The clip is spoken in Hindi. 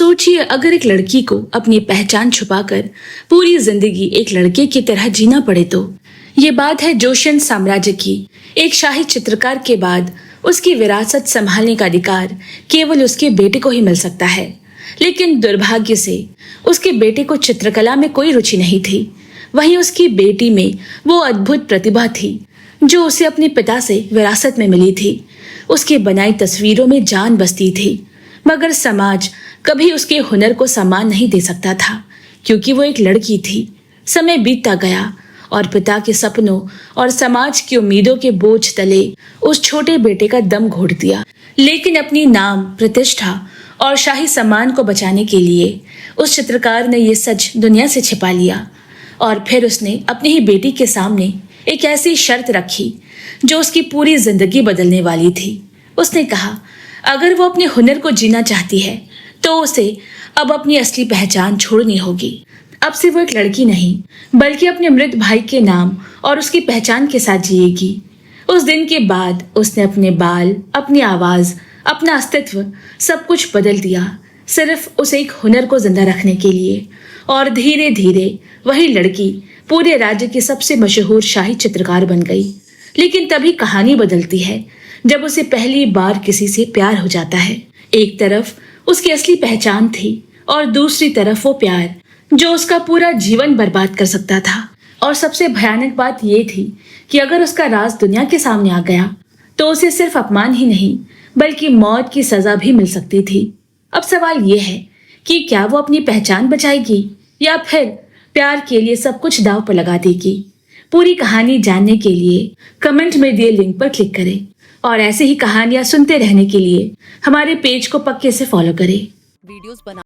सोचिए अगर एक लड़की को अपनी पहचान छुपाकर पूरी जिंदगी एक लड़के की तरह जीना पड़े तो। ये बात है जोशियन साम्राज्य की। एक शाही चित्रकार के बाद उसकी विरासत संभालने का अधिकार केवल उसके बेटे को ही मिल सकता है। लेकिन दुर्भाग्य से उसके बेटे को चित्रकला में कोई रुचि नहीं थी। वहीं उसकी बेटी में वो अद्भुत प्रतिभा थी जो उसे अपने पिता से विरासत में मिली थी। उसकी बनाई तस्वीरों में जान बसती थी, मगर समाज कभी उसके हुनर को सम्मान नहीं दे सकता था क्योंकि वो एक लड़की थी। समय बीतता गया और पिता के सपनों और समाज की उम्मीदों के बोझ तले उस छोटे बेटे का दम घोट दिया। लेकिन अपनी नाम, प्रतिष्ठा और शाही सम्मान को बचाने के लिए उस चित्रकार ने ये सच दुनिया से छिपा लिया। और फिर उसने अपनी ही बेटी के सामने एक ऐसी शर्त रखी जो उसकी पूरी जिंदगी बदलने वाली थी। उसने कहा, अगर वो अपने हुनर को जीना चाहती है तो उसे अब अपनी असली पहचान छोड़नी होगी। अब से वो एक लड़की नहीं बल्कि अपने मृत भाई के नाम और उसकी पहचान के साथ जिएगी। उस दिन के बाद उसने अपने बाल, अपनी आवाज, अपना अस्तित्व सब कुछ बदल दिया, सिर्फ उसे एक हुनर को जिंदा रखने के लिए। और धीरे धीरे वही लड़की पूरे राज्य की सबसे मशहूर शाही चित्रकार बन गई। लेकिन तभी कहानी बदलती है जब उसे पहली बार किसी से प्यार हो जाता है। एक तरफ उसकी असली पहचान थी और दूसरी तरफ वो प्यार जो उसका पूरा जीवन बर्बाद कर सकता था। और सबसे भयानक बात ये थी कि अगर उसका राज दुनिया के सामने आ गया तो उसे सिर्फ अपमान ही नहीं बल्कि मौत की सजा भी मिल सकती थी। अब सवाल ये है कि क्या वो अपनी पहचान बचाएगी या फिर प्यार के लिए सब कुछ दांव पर लगा देगी। पूरी कहानी जानने के लिए कमेंट में दिए लिंक पर क्लिक करें और ऐसे ही कहानियां सुनते रहने के लिए हमारे पेज को पक्के से फॉलो करें।